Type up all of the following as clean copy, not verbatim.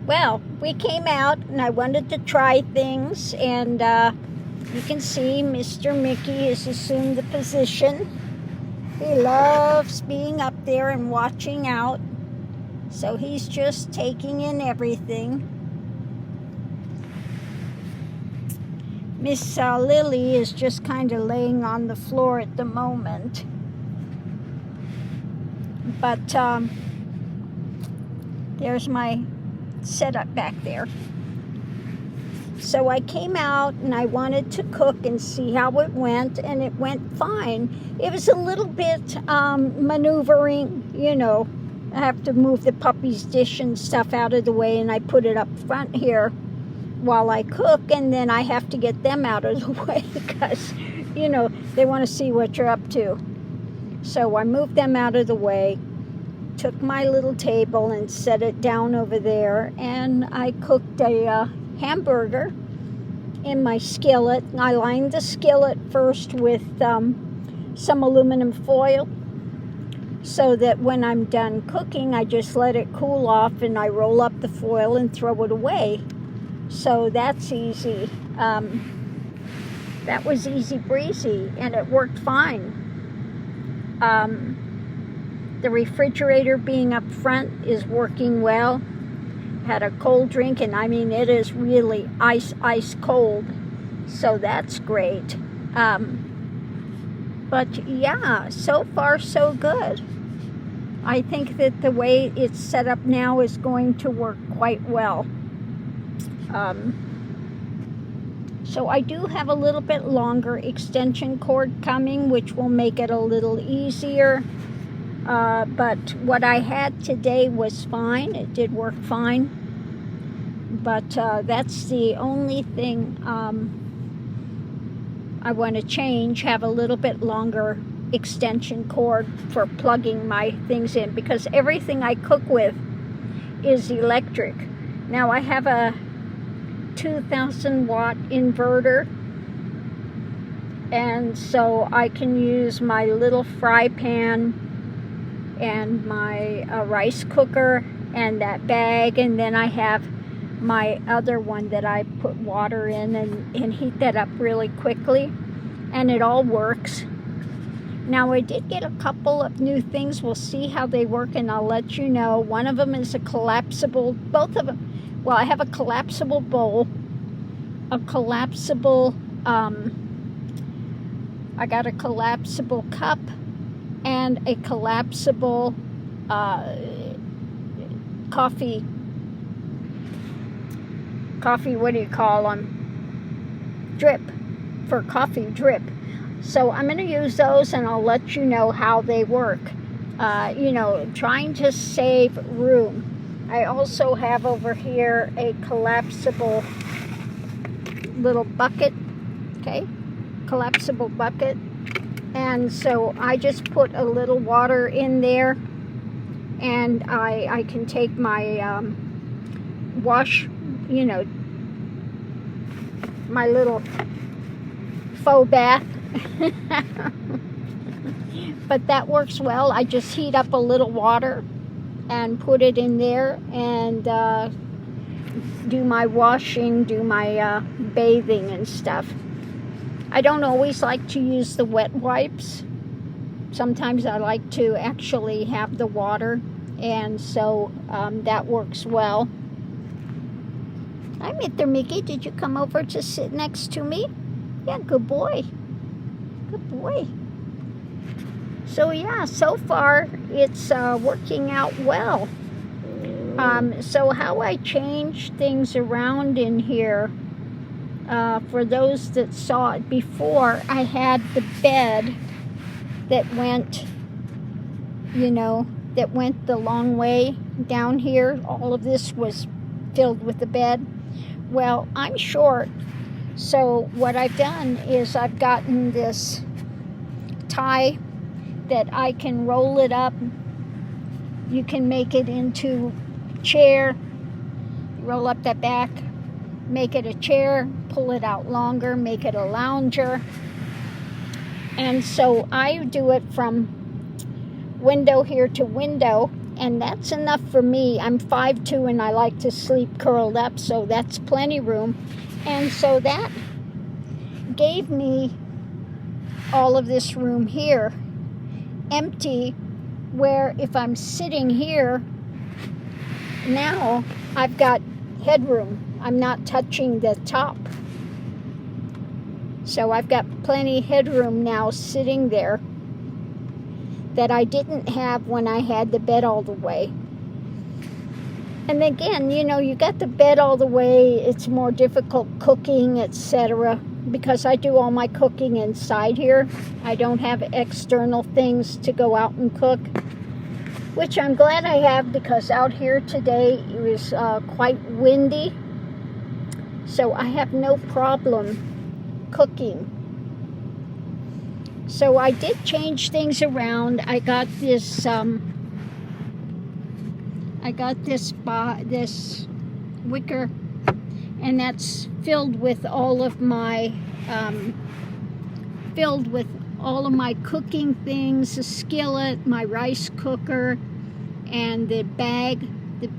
Well, we came out and I wanted to try things, and you can see Mr. Mickey has assumed the position. He loves being up there and watching out, so he's just taking in everything. Miss Lily is just kind of laying on the floor at the moment. But there's my setup back there. So I came out and I wanted to cook and see how it went, and it went fine. It was a little bit maneuvering, you know. I have to move the puppy's dish and stuff out of the way, and I put it up front here while I cook, and then I have to get them out of the way because, you know, they want to see what you're up to. So I moved them out of the way, took my little table and set it down over there, and I cooked a hamburger in my skillet. I lined the skillet first with some aluminum foil so that when I'm done cooking, I just let it cool off and I roll up the foil and throw it away. So that's easy. That was easy breezy, and it worked fine. The refrigerator being up front is working well. Had a cold drink, and I mean, it is really ice cold, so that's great. But yeah, so far so good. I think that the way it's set up now is going to work quite well. So I do have a little bit longer extension cord coming, which will make it a little easier. But what I had today was fine. It did work fine. But that's the only thing I want to change, have a little bit longer extension cord for plugging my things in, because everything I cook with is electric. Now I have a 2,000 watt inverter, and so I can use my little fry pan and my rice cooker and that bag, and then I have my other one that I put water in and heat that up really quickly, and it all works. Now I did get a couple of new things. We'll see how they work and I'll let you know. One of them is a collapsible, both of them. Well, I have a collapsible bowl, a collapsible, I got a collapsible cup, and a collapsible coffee, what do you call them? Drip, for coffee drip. So I'm going to use those and I'll let you know how they work. You know, trying to save room. I also have over here a collapsible little bucket, okay? Collapsible bucket. And so I just put a little water in there, and I can take my wash, you know, my little faux bath. But that works well. I just heat up a little water and put it in there and do my washing, do my bathing and stuff. I don't always like to use the wet wipes. Sometimes I like to actually have the water, and so that works well. Hi, Mr. Mickey. Did you come over to sit next to me? Yeah, good boy. Good boy. So yeah, so far it's working out well. So how I changed things around in here, for those that saw it before, I had the bed that went, you know, that went the long way down here. All of this was filled with the bed. Well, I'm short, so what I've done is I've gotten this tie that I can roll it up. You can make it into a chair, roll up that back, make it a chair, pull it out longer, make it a lounger. And so I do it from window here to window, And that's enough for me. I'm 5'2" and I like to sleep curled up, so that's plenty room. And so that gave me all of this room here empty, where if I'm sitting here now, I've got headroom. I'm not touching the top. So I've got plenty headroom now sitting there that I didn't have when I had the bed all the way. And again, you know, you got the bed all the way, it's more difficult cooking, etc., because I do all my cooking inside here. I don't have external things to go out and cook, which I'm glad I have, because out here today it was quite windy, so I have no problem cooking. So I did change things around. I got this this wicker, and that's filled with all of my cooking things, the skillet, my rice cooker, and the bag.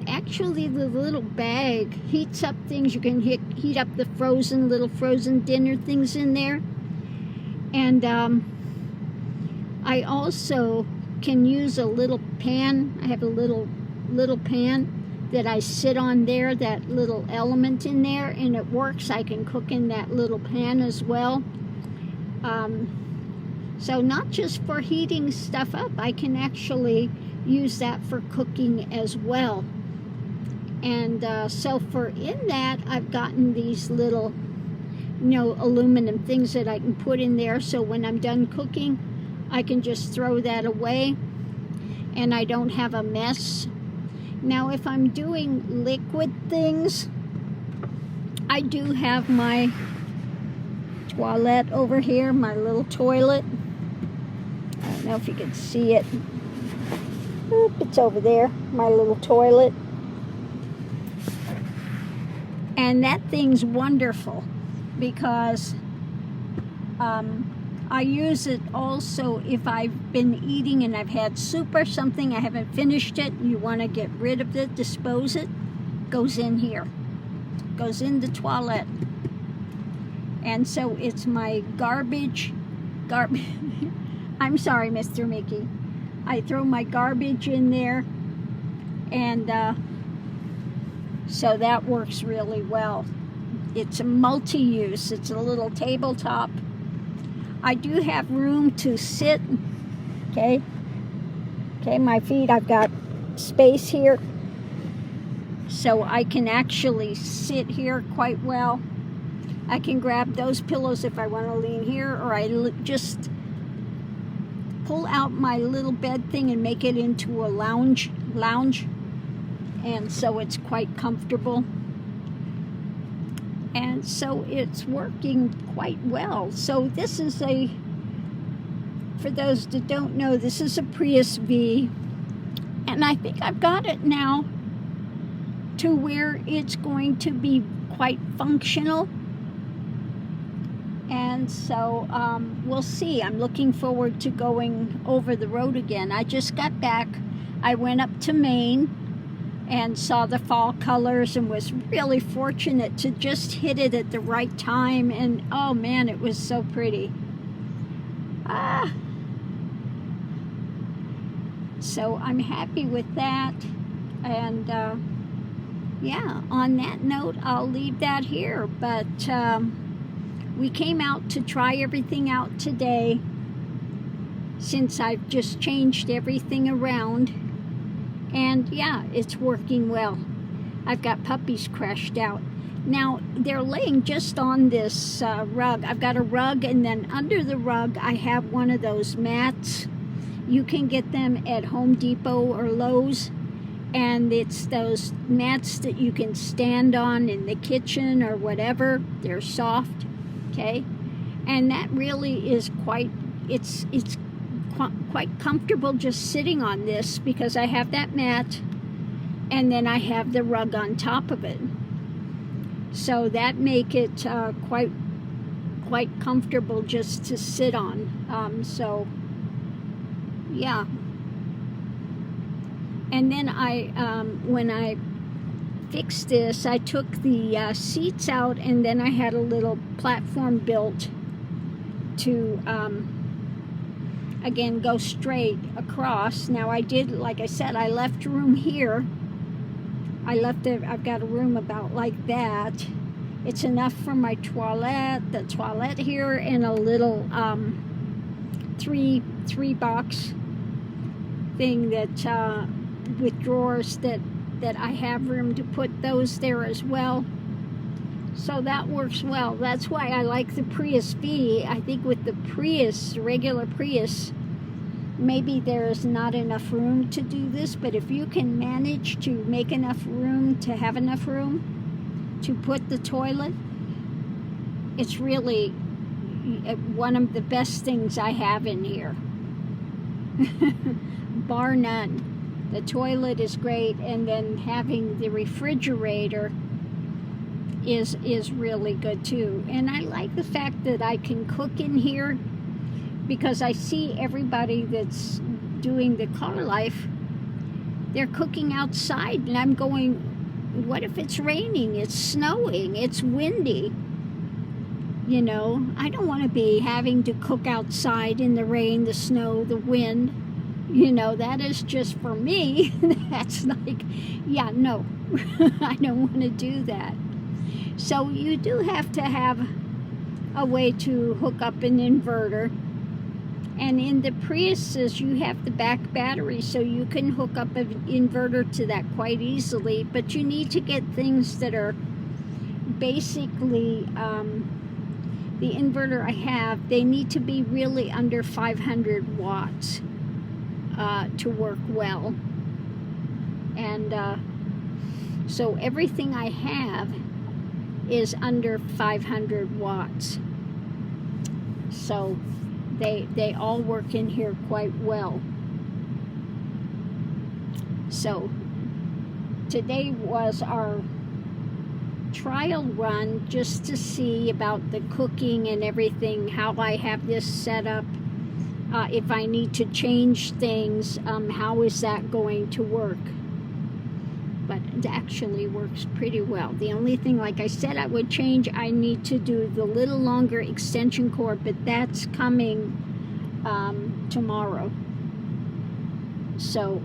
Actually, the little bag heats up things. You can heat up the little frozen dinner things in there. And I also can use a little pan. I have a little pan that I sit on there, that little element in there, and it works. I can cook in that little pan as well. So not just for heating stuff up, I can actually use that for cooking as well. And so for in that, I've gotten these little, you know, aluminum things that I can put in there, so when I'm done cooking, I can just throw that away and I don't have a mess. Now, if I'm doing liquid things, I do have my toilet over here, my little toilet. I don't know if you can see it. Oop, it's over there, my little toilet. And that thing's wonderful because I use it also if I've been eating and I've had soup or something, I haven't finished it, you want to get rid of it, dispose it, goes in here, goes in the toilet. And so it's my garbage. I'm sorry, Mr. Mickey. I throw my garbage in there, and so that works really well. It's a multi-use. It's a little tabletop. I do have room to sit. Okay, my feet, I've got space here, so I can actually sit here quite well. I can grab those pillows if I want to lean here, or I just pull out my little bed thing and make it into a lounge, and so it's quite comfortable. And so it's working quite well. So this is for those that don't know, this is a Prius V, and I think I've got it now to where it's going to be quite functional. And so we'll see. I'm looking forward to going over the road again. I just got back. I went up to Maine and saw the fall colors and was really fortunate to just hit it at the right time. And oh man, it was so pretty. So I'm happy with that. And yeah, on that note, I'll leave that here. But we came out to try everything out today, since I've just changed everything around. And yeah, it's working well. I've got puppies crashed out. Now, they're laying just on this rug. I've got a rug, and then under the rug, I have one of those mats. You can get them at Home Depot or Lowe's. And it's those mats that you can stand on in the kitchen or whatever. They're soft, okay? And that really is quite comfortable just sitting on this, because I have that mat and then I have the rug on top of it. So that make it quite comfortable just to sit on. So yeah. And then when I fixed this, I took the seats out, and then I had a little platform built to, again, go straight across. Now I did, like I said, I left room here. I've got a room about like that. It's enough for my toilet, the toilet here, and a little three box thing that with drawers that I have room to put those there as well. So that works well. That's why I like the Prius V. I think with the Prius, regular Prius, maybe there's not enough room to do this, but if you can manage to make enough room to have enough room to put the toilet, it's really one of the best things I have in here. Bar none. The toilet is great, and then having the refrigerator is really good too. And I like the fact that I can cook in here, because I see everybody that's doing the car life, they're cooking outside, and I'm going, what if it's raining, it's snowing, it's windy? You know, I don't want to be having to cook outside in the rain, the snow, the wind. You know, that is just for me. That's like, yeah, no, I don't want to do that. So you do have to have a way to hook up an inverter. And in the Priuses, you have the back battery, so you can hook up an inverter to that quite easily. But you need to get things that are basically, the inverter I have, they need to be really under 500 watts to work well. And so everything I have is under 500 watts. So they all work in here quite well. So today was our trial run, just to see about the cooking and everything, how I have this set up, if I need to change things, how is that going to work. But it actually works pretty well. The only thing, like I said, I would change, I need to do the little longer extension cord, but that's coming tomorrow. So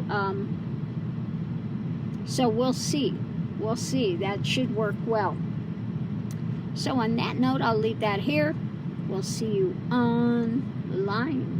so we'll see. We'll see. That should work well. So on that note, I'll leave that here. We'll see you online.